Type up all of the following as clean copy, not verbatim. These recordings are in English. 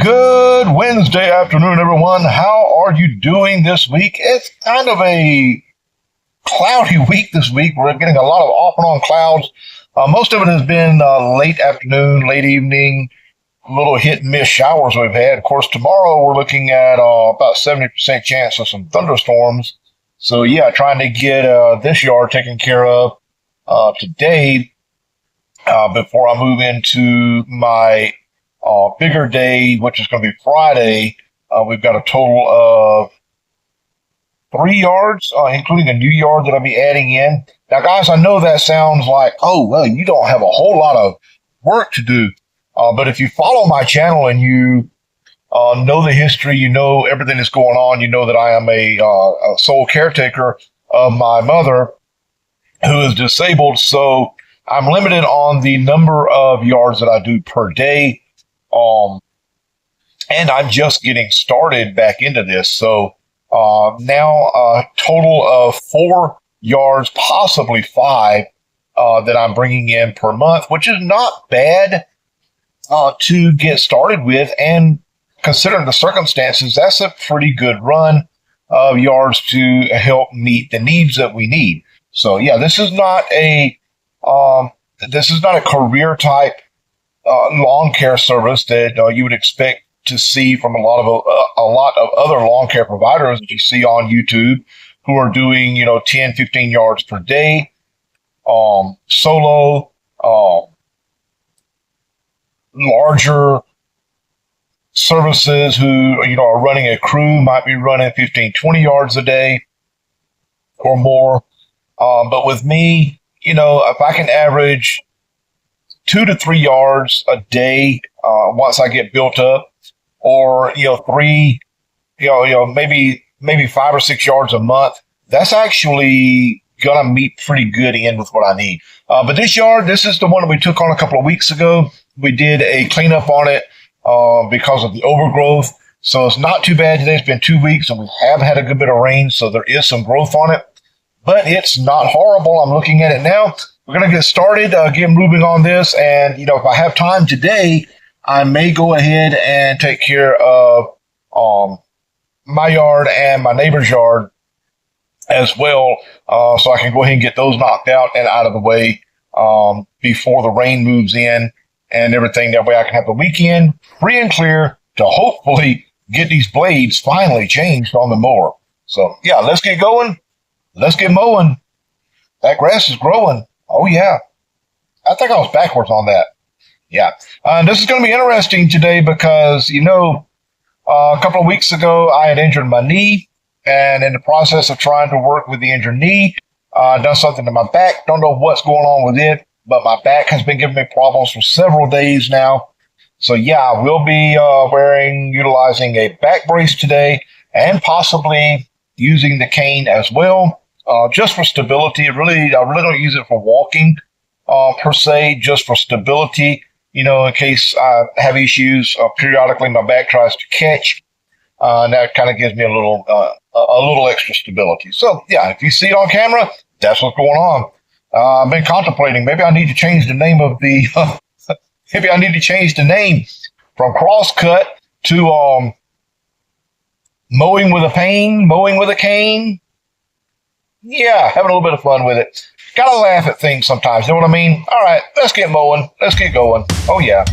Good Wednesday afternoon, everyone. How are you doing this week? It's kind of a cloudy week this week. We're getting a lot of off and on clouds. Most of it has been late afternoon, late evening, little hit and miss showers we've had. Of course, tomorrow we're looking at about 70% chance of some thunderstorms. So yeah, trying to get this yard taken care of today before I move into my bigger day, which is going to be Friday. We've got a total of 3 yards, including a new yard that I'll be adding in. Now, guys, I know that sounds like, oh, well, you don't have a whole lot of work to do. But if you follow my channel and you know the history, you know everything that's going on, you know that I am a sole caretaker of my mother who is disabled. So I'm limited on the number of yards that I do per day. And I'm just getting started back into this. So now a total of 4 yards, possibly 5, that I'm bringing in per month, which is not bad to get started with. And considering the circumstances, that's a pretty good run of yards to help meet the needs that we need. So yeah, this is not a career type lawn care service that you would expect to see from a lot of other lawn care providers that you see on YouTube who are doing 10, 15 yards per day, solo, larger services who are running a crew might be running 15, 20 yards a day or more. But with me, if I can average 2 to 3 yards a day once I get built up, or maybe 5 or 6 yards a month, that's actually gonna meet pretty good in with what I need. But this yard, this is the one that we took on a couple of weeks ago. We did a cleanup on it because of the overgrowth. So it's not too bad today. It's been 2 weeks and we have had a good bit of rain, so there is some growth on it, but it's not horrible. I'm looking at it now. We're going to get started, get moving on this. And, if I have time today, I may go ahead and take care of my yard and my neighbor's yard as well. So I can go ahead and get those knocked out and out of the way before the rain moves in and everything. That way I can have the weekend free and clear to hopefully get these blades finally changed on the mower. So yeah, let's get going. Let's get mowing. That grass is growing. Oh, yeah. I think I was backwards on that. Yeah. This is going to be interesting today because, a couple of weeks ago, I had injured my knee. And in the process of trying to work with the injured knee, done something to my back. Don't know what's going on with it, but my back has been giving me problems for several days now. So, yeah, I will be utilizing a back brace today and possibly using the cane as well. Just for stability. I really don't use it for walking per se, just for stability. In case I have issues periodically, my back tries to catch. And that kind of gives me a little extra stability. So yeah, if you see it on camera, that's what's going on. I've been contemplating maybe I need to change the name of the maybe I need to change the name from Crosscut to Mowing with a Cane. Yeah, having a little bit of fun with it. Gotta laugh at things sometimes, you know what I mean? All right, let's get mowing. Let's get going. Oh, yeah.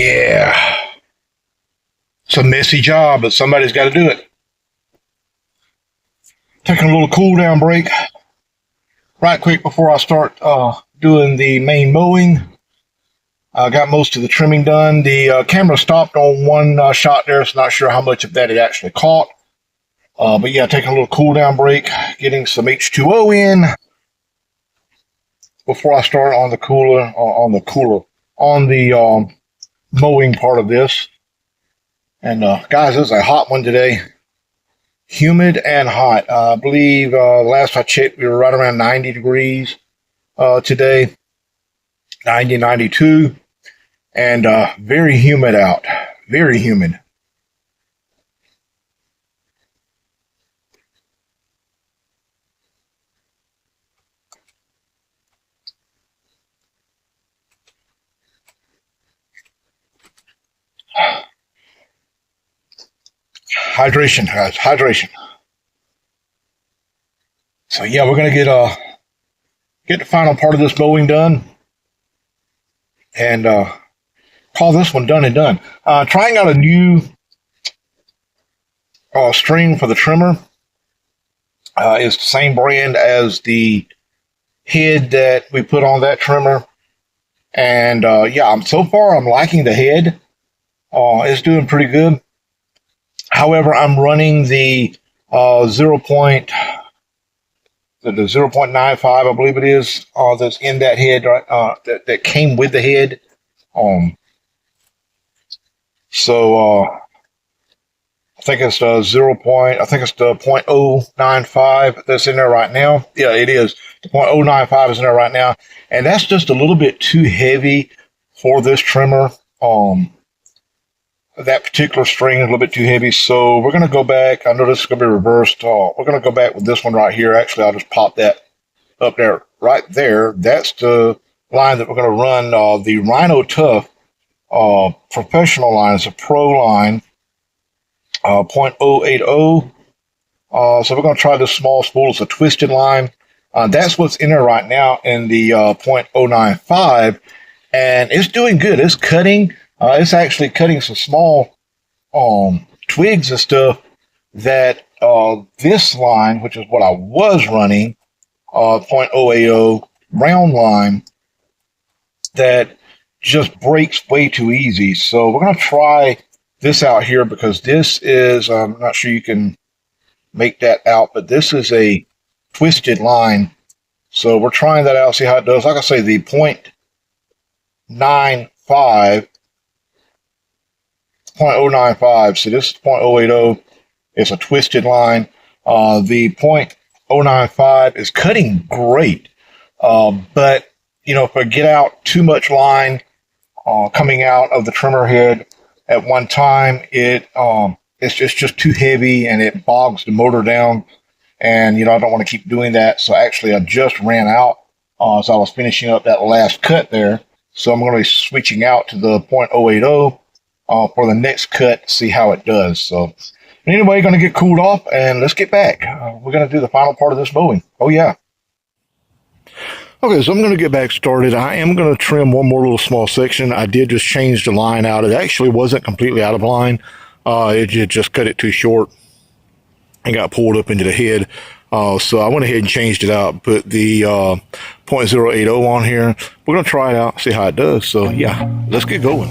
Yeah. It's a messy job, but somebody's got to do it. Taking a little cool down break right quick before I start doing the main mowing. I got most of the trimming done. The camera stopped on one shot there, so not sure how much of that it actually caught. But yeah, taking a little cool down break, getting some H2O in before I start on the mowing part of this. And guys, this is a hot one today. Humid and hot. I believe last I checked, we were right around 90 degrees today. 90, 92. And very humid out. Very humid. Hydration, guys. Hydration. So yeah, we're gonna get the final part of this mowing done, and call this one done and done. Trying out a new string for the trimmer. It's the same brand as the head that we put on that trimmer, and yeah, so far I'm liking the head. It's doing pretty good. However, I'm running the 0.95, I believe it is, that's in that head, that came with the head. So I think it's the I think it's the 0.095 that's in there right now. Yeah, it is. The 0.095 is in there right now, and that's just a little bit too heavy for this trimmer. That particular string is a little bit too heavy, so we're going to go back. I know this is going to be reversed. We're going to go back with this one right here. Actually, I'll just pop that up there, right there. That's the line that we're going to run. The Rhino Tough professional line. It's a pro line, 0.080. So we're going to try this small spool. It's a twisted line. That's what's in there right now in the 0.095, and it's doing good. It's cutting. It's actually cutting some small twigs and stuff that this line, which is what I was running, 0.080 round line, that just breaks way too easy. So we're going to try this out here, because this is, I'm not sure you can make that out, but this is a twisted line. So we're trying that out, see how it does. Like I say, the 0.95, so this is 0.080. It's a twisted line. The 0.095 is cutting great. But, you know, if I get out too much line coming out of the trimmer head at one time, it's just too heavy and it bogs the motor down. And, you know, I don't want to keep doing that. So actually, I just ran out as I was finishing up that last cut there. So I'm going to be switching out to the 0.080 for the next cut, see how it does. So anyway, going to get cooled off, and let's get back. We're going to do the final part of this mowing. Oh, yeah. Okay, so I'm going to get back started. I am going to trim one more little small section. I did just change the line out. It actually wasn't completely out of line. It just cut it too short and got pulled up into the head. So I went ahead and changed it out, put the 0.080 on here. We're going to try it out, see how it does. So yeah, let's get going.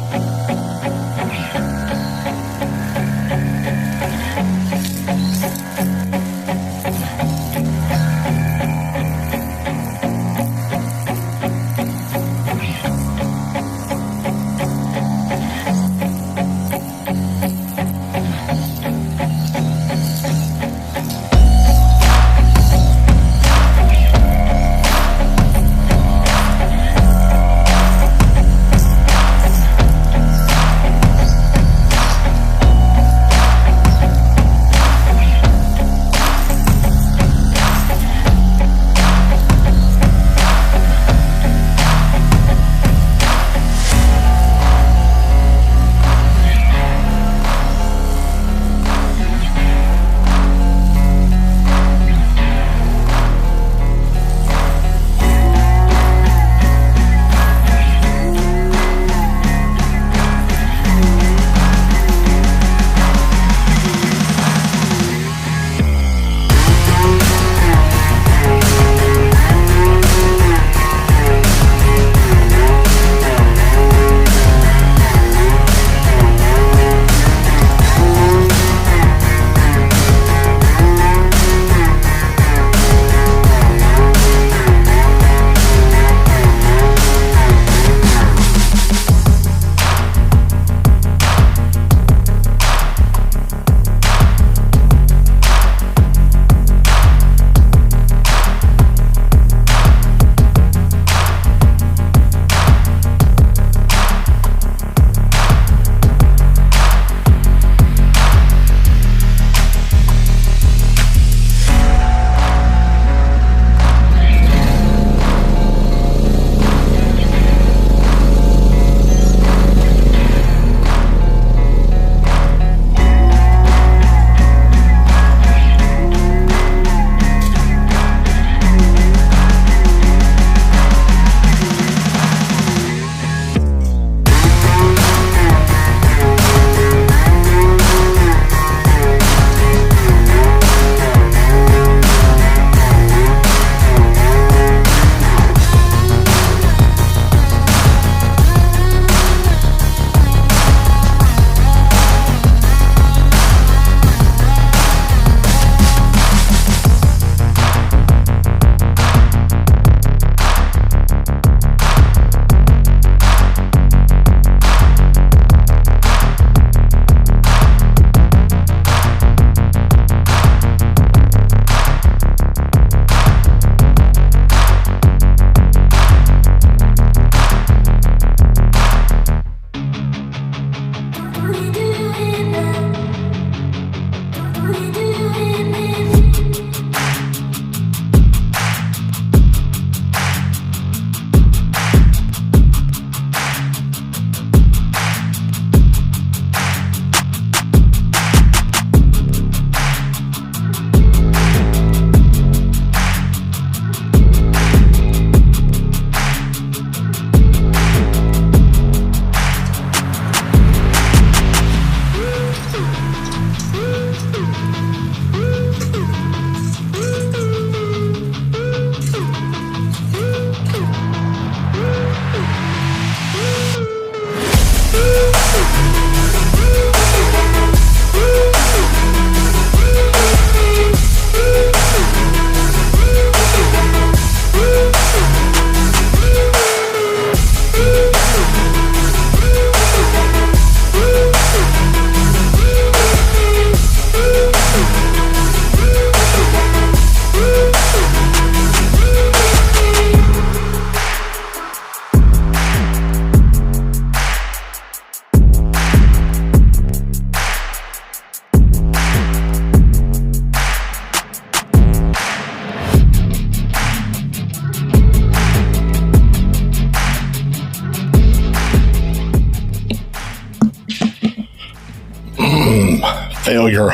failure.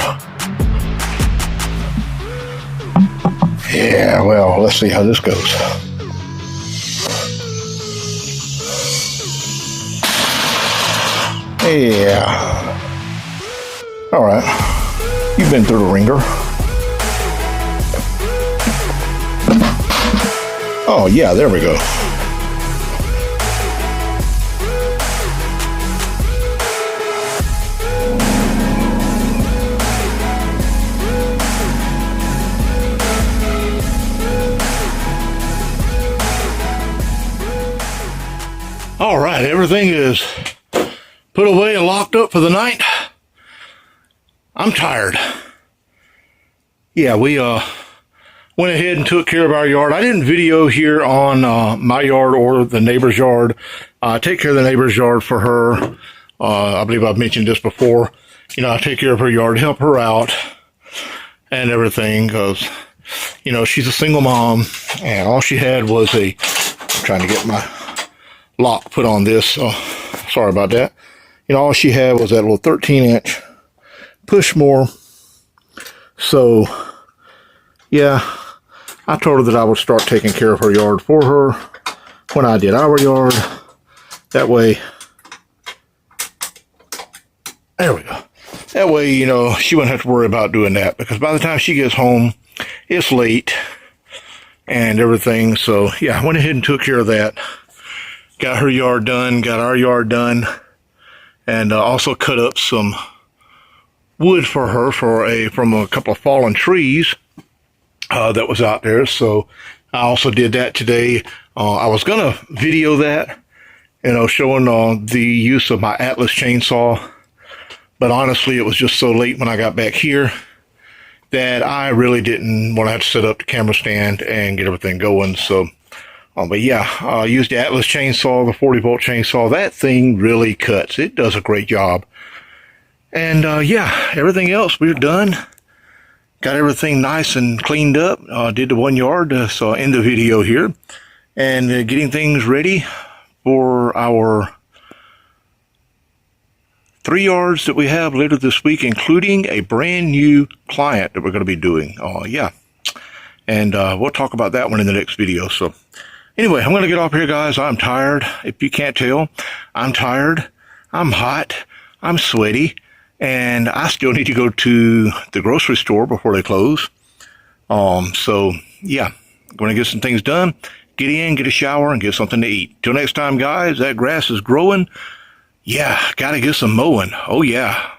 Yeah, well, let's see how this goes. Yeah. All right. You've been through the ringer. Oh, yeah, there we go. All right, everything is put away and locked up for the night. I'm tired. Yeah, we went ahead and took care of our yard. I didn't video here on my yard or the neighbor's yard. Take care of the neighbor's yard for her. I believe I've mentioned this before. You know, I take care of her yard, help her out and everything because, you know, she's a single mom and all she had was I'm trying to get my lock put on this. Sorry about that. You know, all she had was that little 13-inch Pushmore. So, yeah, I told her that I would start taking care of her yard for her when I did our yard. That way, there we go. That way, you know, she wouldn't have to worry about doing that because by the time she gets home, it's late and everything. So, yeah, I went ahead and took care of that. Got her yard done, got our yard done, and also cut up some wood for her from a couple of fallen trees that was out there. So I also did that today. I was gonna video that, you know, showing the use of my Atlas chainsaw, but honestly, it was just so late when I got back here that I really didn't want to have to set up the camera stand and get everything going. So. But yeah, I used the Atlas chainsaw, the 40-volt chainsaw. That thing really cuts. It does a great job. And yeah, everything else, we're done. Got everything nice and cleaned up. Did the 1 yard, so I'll end the video here. And getting things ready for our 3 yards that we have later this week, including a brand new client that we're going to be doing. Yeah. And we'll talk about that one in the next video. So. Anyway, I'm going to get off here, guys. I'm tired. If you can't tell, I'm tired. I'm hot. I'm sweaty. And I still need to go to the grocery store before they close. So, yeah, I'm going to get some things done. Get in, get a shower, and get something to eat. Till next time, guys, that grass is growing. Yeah, got to get some mowing. Oh, yeah.